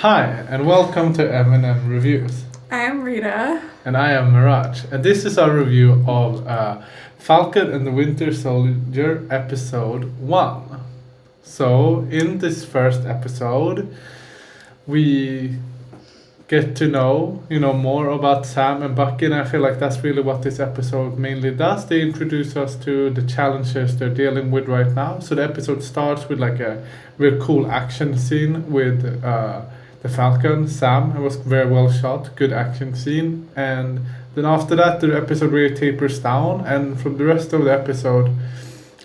Hi, and welcome to M&M Reviews. I am Rita. And I am Mirage. And this is our review of Falcon and the Winter Soldier episode 1. So, in this first episode, we get to know, more about Sam and Bucky, and I feel like that's really what this episode mainly does. They introduce us to the challenges they're dealing with right now. So the episode starts with like a real cool action scene with the Falcon, Sam. It was very well shot, good action scene. And then after that, the episode really tapers down, and from the rest of the episode,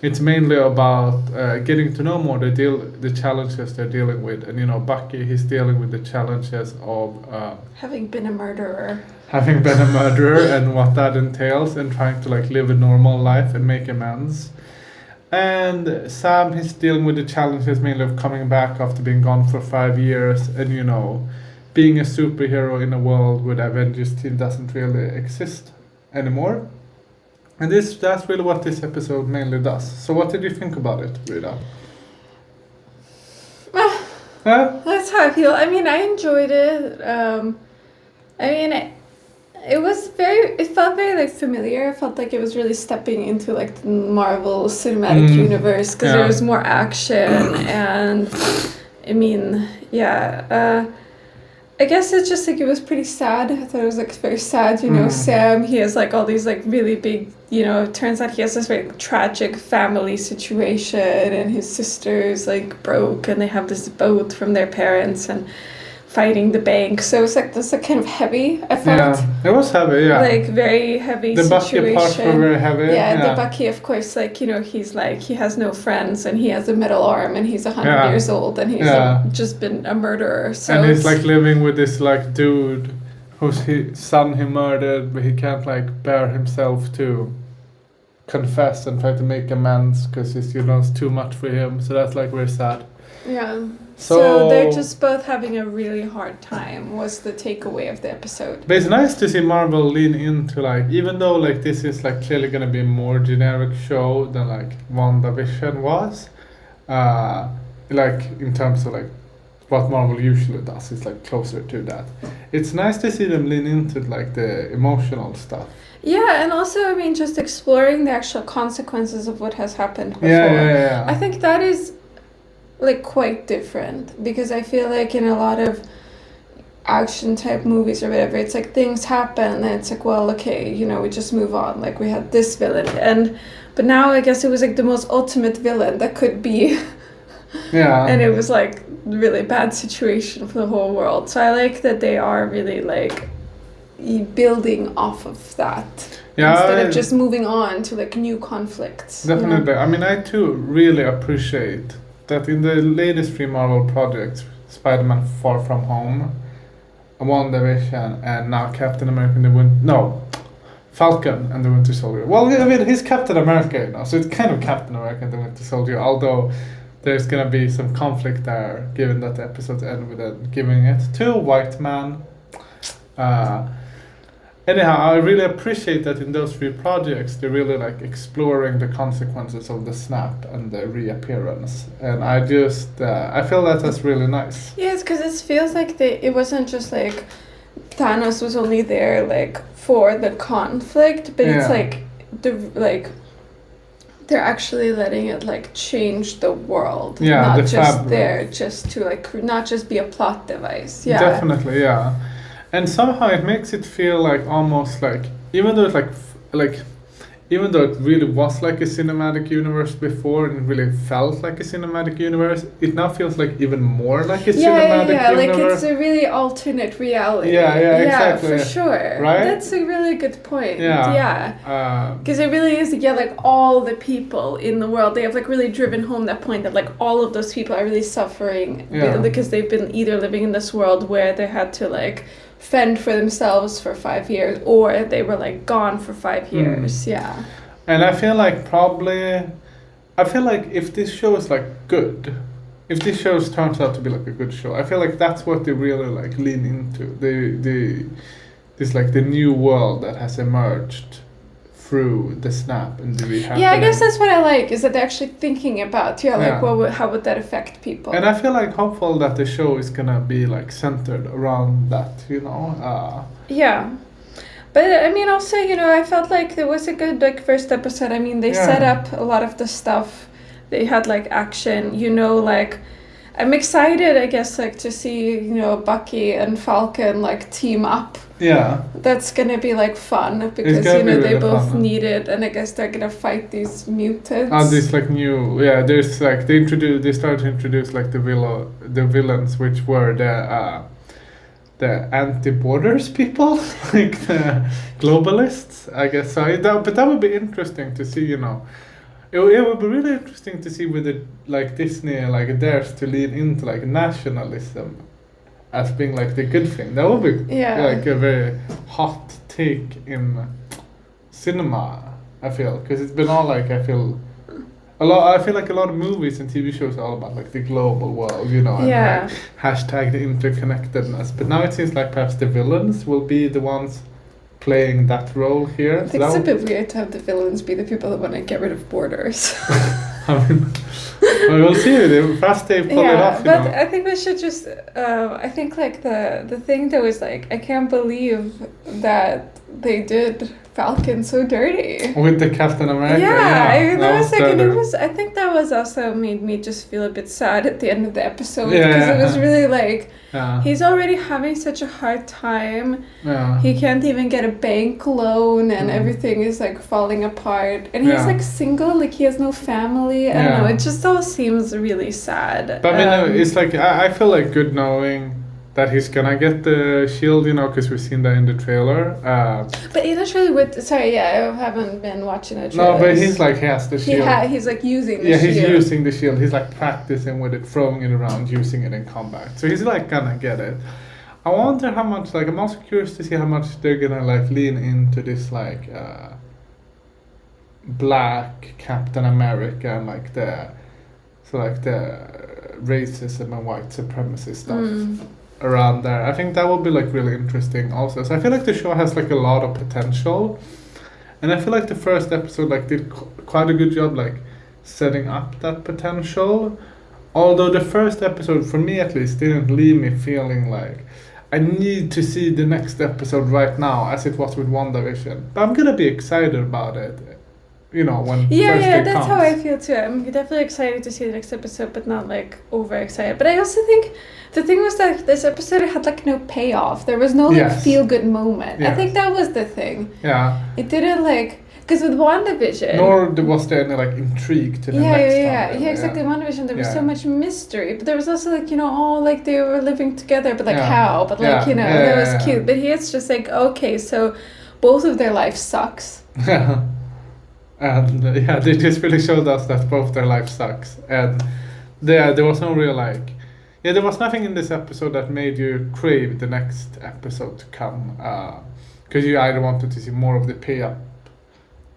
it's mainly about getting to know more the challenges they're dealing with. And Bucky, he's dealing with the challenges of Having been a murderer. And what that entails, and trying to live a normal life and make amends. And Sam, he's dealing with the challenges mainly of coming back after being gone for 5 years, and being a superhero in a world where the Avengers team doesn't really exist anymore. And that's really what this episode mainly does. So what did you think about it, Rita? That's how I feel. I mean, I enjoyed it. It felt very familiar. I felt like it was really stepping into the Marvel Cinematic Universe, because there was more action and I guess it's just it was pretty sad. I thought it was very sad, Sam, he has all these really big, it turns out he has this very tragic family situation, and his sister's broke, and they have this boat from their parents and fighting the bank. So it was this kind of heavy, I felt. Yeah, it was heavy, yeah. Very heavy the situation. The Bucky parts were very heavy. Yeah, the Bucky, of course, he's he has no friends, and he has a metal arm, and he's 100 years old, and he's just been a murderer. So and he's living with this dude whose son he murdered, but he can't bear himself to confess and try to make amends, because it's too much for him. So that's very sad. Yeah. So they're just both having a really hard time, was the takeaway of the episode. But it's nice to see Marvel lean into even though this is clearly gonna be a more generic show than WandaVision was, in terms of what Marvel usually does, it's closer to that. It's nice to see them lean into the emotional stuff. Yeah, and also just exploring the actual consequences of what has happened before. Yeah. I think that is quite different, because I feel in a lot of action type movies or whatever, it's things happen and it's well, okay, we just move on, we had this villain, but now I guess it was the most ultimate villain that could be. Yeah. And it was really bad situation for the whole world. So I like that they are really building off of that, instead of just moving on to new conflicts. Definitely. I too really appreciate that in the latest 3 Marvel projects, Spider-Man Far From Home, WandaVision, and now Captain America and Falcon and the Winter Soldier. Well, he's Captain America, so it's kind of Captain America and the Winter Soldier, although there's gonna be some conflict there, given that the episodes end with giving it to a white man. Anyhow, I really appreciate that in those 3 projects, they're really exploring the consequences of the snap and the reappearance, and I feel that's really nice. Yes, because it feels it wasn't just Thanos was only there for the conflict, but it's they're actually letting it change the world, not just fabric. There just to not just be a plot device. Yeah, definitely, yeah. And somehow it makes it feel almost even though it's even though it really was a cinematic universe before, and it really felt like a cinematic universe, it now feels even more like a cinematic universe. It's a really alternate reality. Yeah, exactly. For sure. Right? That's a really good point. Yeah. Because it really is, all the people in the world, they have really driven home that point that all of those people are really suffering because they've been either living in this world where they had to fend for themselves for 5 years, or they were gone for 5 years. Yeah. And I feel if this show is good, if this show turns out to be a good show, I feel that's what they really lean into. The new world that has emerged through the snap and the rehab. Yeah, I guess that's what I like, is that they're actually thinking about, like, Yeah. how would that affect people? And I feel like hopeful that the show is gonna be like centered around that, Yeah. But I mean, also, I felt like there was a good like first episode. I mean, they set up a lot of the stuff. They had like action, like I'm excited, I guess, like to see, Bucky and Falcon like team up. Yeah. That's gonna be like fun because gonna be they really both fun. need it, and I guess they're gonna fight these mutants. This like new there's like they started to introduce like the villains, which were the anti-borders people, like the globalists, I guess. But that would be interesting to see, It would be really interesting to see whether like Disney like dares to lean into like nationalism as being like the good thing. That would be like a very hot take in cinema. I feel because it's been all like I feel like a lot of movies and TV shows are all about like the global world, and like, hashtag the interconnectedness. But now it seems like perhaps the villains will be the ones playing that role here. I think it's a bit weird to have the villains be the people that want to get rid of borders. I mean, we'll see. Fast they pull it off. But I think we should just. I think like the thing that was like I can't believe that they did Falcon so dirty with the Captain America. Yeah, that was like, and dirty. it was. I think that was also made me just feel a bit sad at the end of the episode because it was really like he's already having such a hard time. Yeah. He can't even get a bank loan, and everything is like falling apart. And he's like single, like he has no family. I don't know. It just all seems really sad. But I mean, it's like I feel like good knowing that he's gonna get the shield, because we've seen that in the trailer. But in the trailer I haven't been watching the trailers. No, but he has the shield. He's like using the shield. Yeah, he's using the shield. He's like practicing with it, throwing it around, using it in combat. So he's like gonna get it. I wonder how much, like, I'm also curious to see how much they're gonna like lean into this like black Captain America and like the racism and white supremacy stuff around there. I think that will be like really interesting also. So I feel like the show has like a lot of potential, and I feel like the first episode like did quite a good job like setting up that potential. Although the first episode, for me at least, didn't leave me feeling like I need to see the next episode right now, as it was with WandaVision. But I'm gonna be excited about it, when first it that's comes. how I feel too. I'm definitely excited to see the next episode, but not like overexcited. But I also think the thing was that this episode had like no payoff. There was no like feel good moment. Yes. I think that was the thing. Yeah. It didn't like. Because with WandaVision... Nor was there any, like, intrigue to the next one. Yeah, exactly. WandaVision, there was so much mystery. But there was also, like, like, they were living together, but, like, how? But, like, that was cute. But here it's just, like, okay, so both of their life sucks. Yeah. And, they just really showed us that both their life sucks. And there was no real, like... Yeah, there was nothing in this episode that made you crave the next episode to come. Because you either wanted to see more of the pay-up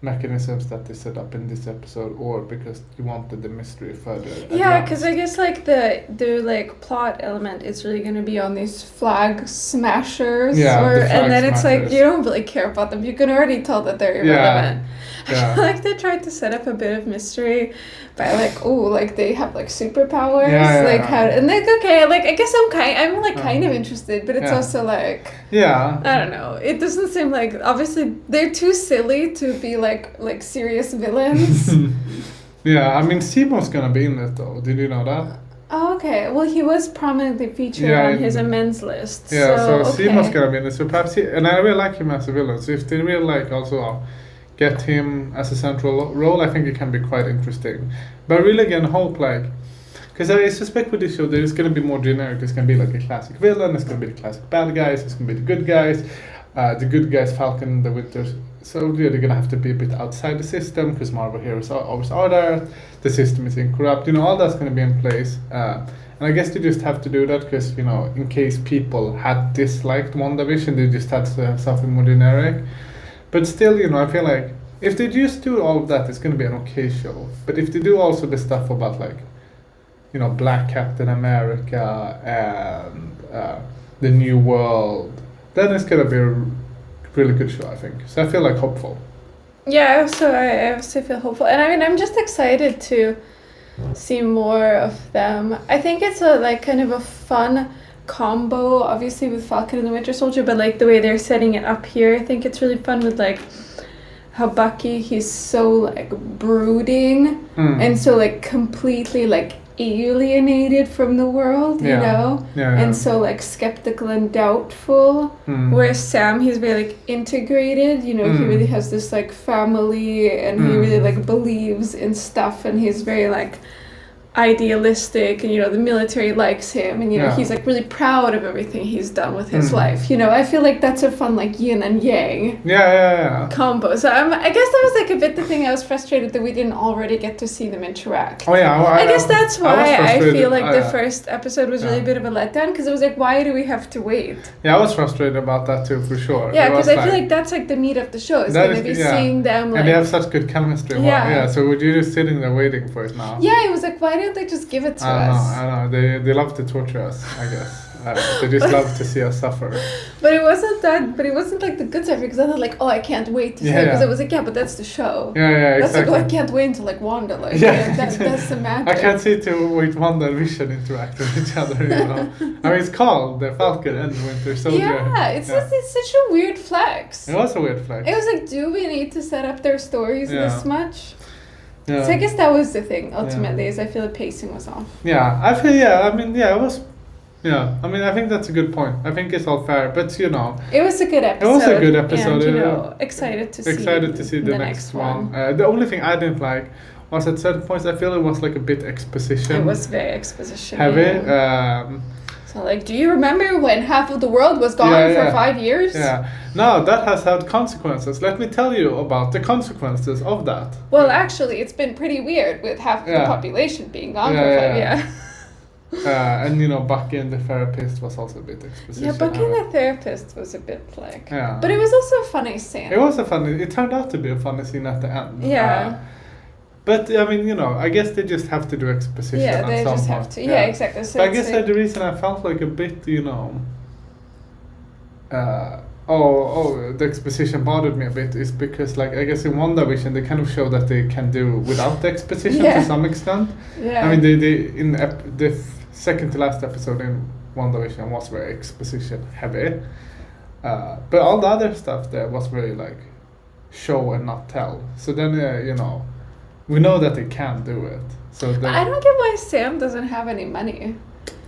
mechanisms that they set up in this episode, or because you wanted the mystery further. Yeah, because I guess like the like plot element is really going to be on these flag smashers, and then it's like you don't really care about them. You can already tell that they're irrelevant. I feel like they tried to set up a bit of mystery by like they have like superpowers, how, and like okay, like I guess I'm kind of interested, but it's also like I don't know. It doesn't seem like, obviously they're too silly to be like serious villains. I mean Simo's gonna be in it though. Did you know that? Oh, okay. Well, he was prominently featured on his amends list. Yeah, so okay. Simo's gonna be in it. So perhaps and I really like him as a villain. So if they really like also get him as a central role, I think it can be quite interesting. But I really again hope because I suspect with this show there is going to be more generic. It's going to be like a classic villain, it's going to be the classic bad guys, it's going to be the good guys. The good guys, Falcon, the Winter Soldier, they're going to have to be a bit outside the system because Marvel heroes always are there. The system is incorrupt, all that's going to be in place. And I guess they just have to do that because, in case people had disliked WandaVision, they just had to have something more generic. But still, I feel like if they just do all of that, it's going to be an okay show. But if they do also the stuff about Black Captain America and the New World, then it's going to be a really good show, I think. So I feel hopeful. I also feel hopeful, and I mean, I'm just excited to see more of them. I think it's a like kind of a fun combo, obviously with Falcon and the Winter Soldier, but like the way they're setting it up here, I think it's really fun with like how Bucky, he's so like brooding and so like completely like alienated from the world, you know, and so like skeptical and doubtful. Whereas Sam, he's very like integrated, you know, he really has this like family, and he really like believes in stuff, and he's very like idealistic, and you know the military likes him, and you know he's like really proud of everything he's done with his life, you know. I feel like that's a fun like yin and yang combo. So I guess that was like a bit the thing. I was frustrated that we didn't already get to see them interact. I guess that's why I feel like the first episode was really a bit of a letdown, because it was like, why do we have to wait? I was frustrated about that too, for sure. Because I feel like that's like the meat of the show, is gonna be seeing them like, and they have such good chemistry. So would you just sitting there waiting for it now? It was like, why didn't they just give it to us? I know. They love to torture us, I guess. They just love to see us suffer. But it wasn't like the good stuff, because I thought like, I can't wait to see it, because it was like, but that's the show. That's exactly. Like, I can't wait until like Wanda, like that's the magic. I can't see to wait Wanda and Vision interact with each other, you know. I mean, it's called the Falcon and the Winter Soldier. It's such a weird flex. It was a weird flex. It was like, do we need to set up their stories this much? So I guess that was the thing, ultimately, is I feel the pacing was off. It was. I mean, I think that's a good point. I think it's all fair, but you know, it was a good episode. It was a good episode. And, you know, excited to see the next one. The only thing I didn't like was at certain points I feel it was like a bit exposition. It was very exposition heavy. So like, do you remember when half of the world was gone for 5 years? No, that has had consequences. Let me tell you about the consequences of that. Well, actually, it's been pretty weird with half the population being gone for 5 years. And you know, Bucky and the therapist was also a bit exposition. Yeah, Bucky and the therapist was a bit like... But it was also a funny scene. It turned out to be a funny scene at the end. But I mean, you know, I guess they just have to do exposition at some point. Yeah, they just have to. Yeah, exactly. So but I guess the reason I felt like a bit, you know... the exposition bothered me a bit is because, like, I guess in WandaVision they kind of show that they can do without the exposition to some extent. I mean, the second to last episode in WandaVision was very exposition heavy, but all the other stuff there was very like show and not tell. So then you know, we know that they can do it. So I don't get why Sam doesn't have any money.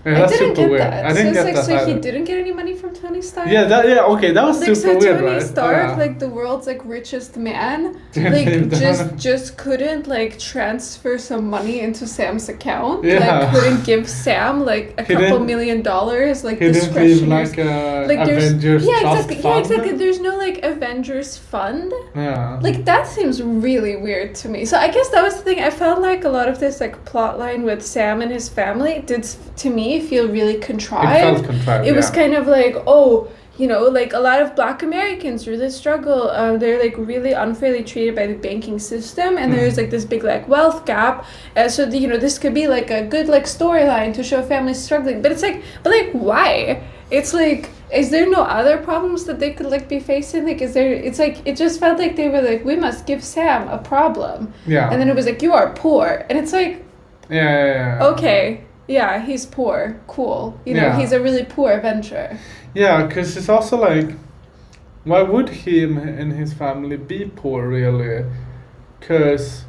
Yeah, that's super weird. I didn't get that. So he didn't get any money from Tony Stark? Okay, that was super weird, right? Tony Stark, like the world's like richest man, like just couldn't like transfer some money into Sam's account. Like couldn't give Sam like a couple $1 million like discretionary. He didn't leave like Avengers trust fund. Yeah, exactly. There's no like Avengers fund. Like that seems really weird to me. So I guess that was the thing. I felt like a lot of this like plot line with Sam and his family did to me feel really contrived. It felt contrived. It was kind of like, you know, like a lot of Black Americans really struggle. They're like really unfairly treated by the banking system, and there's like this big like wealth gap. So you know, this could be like a good like storyline to show families struggling. But it's like, why? It's like, is there no other problems that they could like be facing? Like, is there? It's like it just felt like they were like, we must give Sam a problem. And then it was like, you are poor, and it's like, okay. Yeah, he's poor. Cool. You know, he's a really poor Avenger. Yeah, because it's also like, why would him and his family be poor, really? Because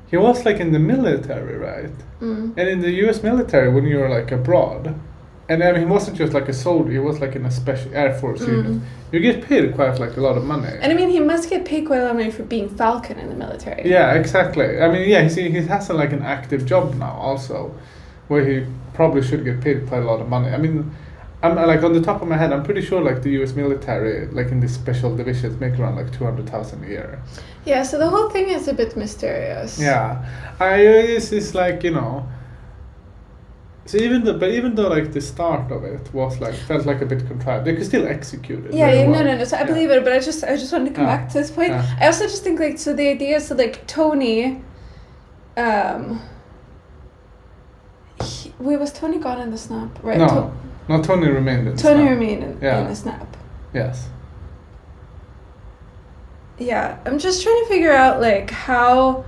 he was like in the military, right? And in the US military, when you were like abroad, and I mean, he wasn't just like a soldier, he was like in a special Air Force unit. You get paid quite like a lot of money. And I mean, he must get paid quite a lot of money for being Falcon in the military. Yeah, exactly. I mean, he has like an active job now also, where he probably should get paid quite a lot of money. I mean, I'm like on the top of my head, I'm pretty sure like the U.S. military, like in these special divisions, make around like $200,000 a year. Yeah, so the whole thing is a bit mysterious. Yeah, it's like, you know. So even though like the start of it was like felt like a bit contrived, they could still execute it. No. So I believe it, but I just wanted to come back to this point. I also just think like, so the idea is, so like Tony, was Tony gone in the snap? Right. No, Tony remained in the snap. Tony remained in the snap. Yes. Yeah, I'm just trying to figure out like how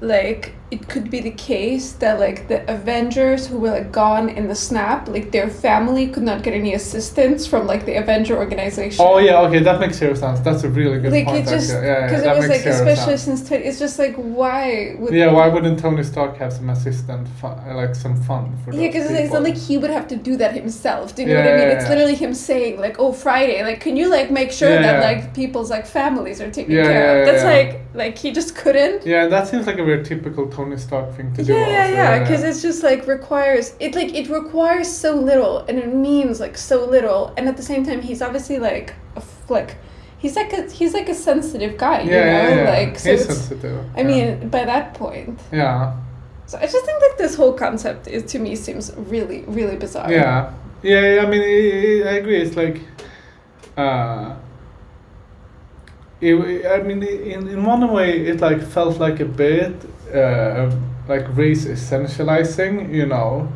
like it could be the case that like the Avengers who were like gone in the snap, like their family could not get any assistance from like the Avenger organization. Oh yeah, okay, that makes zero sense. That's a really good Like point. it just actually. Yeah, because that it was makes like zero especially sense. since it's just like why would Yeah, why wouldn't Tony Stark have some assistant, like some fun for those yeah, because it's people? not like he would have to do that himself. Do you know Yeah, what I mean? yeah, It's yeah. literally him saying like, "Oh, Friday, like, can you like make sure Yeah, that yeah. like people's like families are taken Yeah, care yeah, of?" That's yeah. like he just couldn't. Yeah, that seems like a very typical Tony Stark thing to do. Yeah, Also. yeah, because it's just like requires it requires so little and it means like so little, and at the same time he's obviously like he's like a sensitive guy, you know, like so he's it's, sensitive. I mean by that point. Yeah. So I just think that this whole concept is to me seems really really bizarre. Yeah. Yeah, I mean, I agree. It's like, I mean, in one way, it like felt like a bit like race essentializing, you know,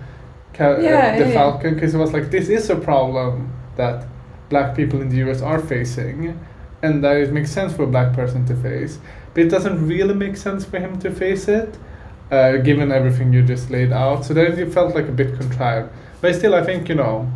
the Falcon, because it was like this is a problem that black people in the US are facing, and that it makes sense for a black person to face, but it doesn't really make sense for him to face it, given everything you just laid out. So then it felt like a bit contrived, but still, I think, you know.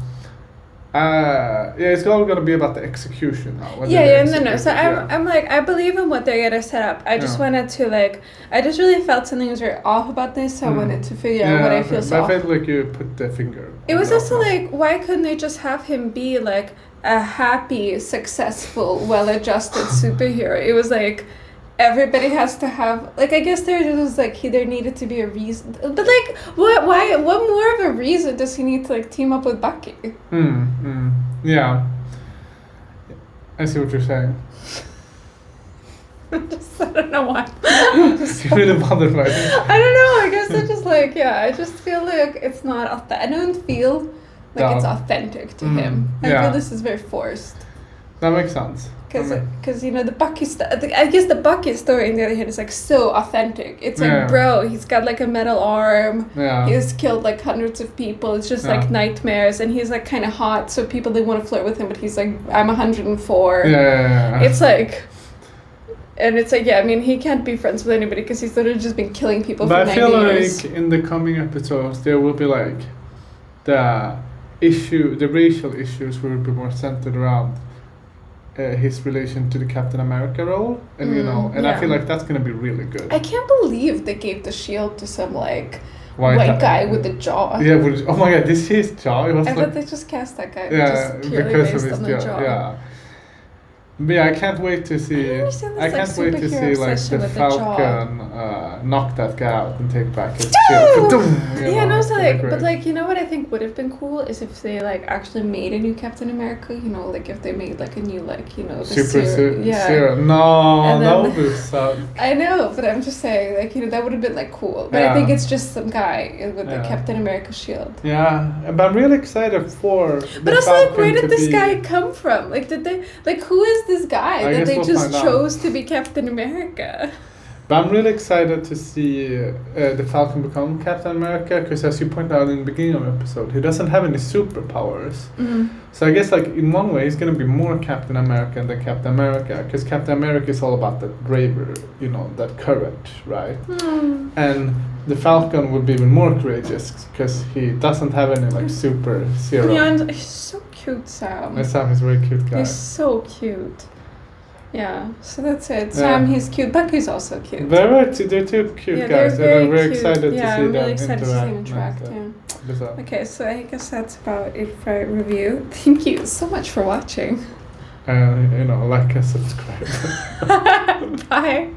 Yeah, it's all gonna be about the execution now. No. So I'm like, I believe in what they're gonna set up. I just wanted to like, I just really felt something was very off about this. So I wanted to figure out what I feel so I off. felt like you put the finger. It was also like, why couldn't they just have him be like a happy, successful, well-adjusted superhero? It was like everybody has to have like I guess there was like there needed to be a reason, but like what more of a reason does he need to like team up with Bucky? Yeah, I see what you're saying. I don't know why. You're really bothered by it. I don't know, I guess I just like I just feel like it's not I don't feel like it's authentic to him. I feel this is very forced. That makes sense. Because you know the Bucky I guess the Bucky story on the other hand is like so authentic. It's like bro, he's got like a metal arm. He's killed like hundreds of people. It's just like nightmares, and he's like kind of hot, so people they want to flirt with him. But he's like, I'm 104. It's like, and it's like I mean he can't be friends with anybody because he's literally just been killing people for 90 years. But I feel like in the coming episodes there will be like the racial issues will be more centered around. His relation to the Captain America role, and you know, and I feel like that's gonna be really good. I can't believe they gave the shield to some like white guy with the jaw. Yeah, oh my god, this is his jaw. It was I like, thought they just cast that guy. Yeah, just purely because based of his on the jaw. Yeah. But yeah, I can't wait to see. I can't wait to see like the Falcon knock that guy out and take back his shield. Yeah, and also like, but like you know what I think would have been cool is if they like actually made a new Captain America. You know, like if they made like a new like you know the serum. No, that would be sad. I know, but I'm just saying like you know that would have been like cool. But I think it's just some guy with the Captain America shield. Yeah, but I'm really excited for. But also, like, where did this guy come from? Like, did they like who is this guy that they just chose to be Captain America? But I'm really excited to see the Falcon become Captain America because, as you pointed out in the beginning of the episode, he doesn't have any superpowers. So I guess, like in one way, he's gonna be more Captain America than Captain America because Captain America is all about that bravery, you know, that courage, right? And the Falcon would be even more courageous because he doesn't have any like super serum. Yeah, and he's so cute, Sam. Sam is a very cute guy. He's so cute. Yeah, so that's it. Sam, he's cute. Bucky's also cute. They're two cute guys, and I'm very excited to see them interact. Okay, so I guess that's about it for our review. Thank you so much for watching. You know, like and subscribe. Bye.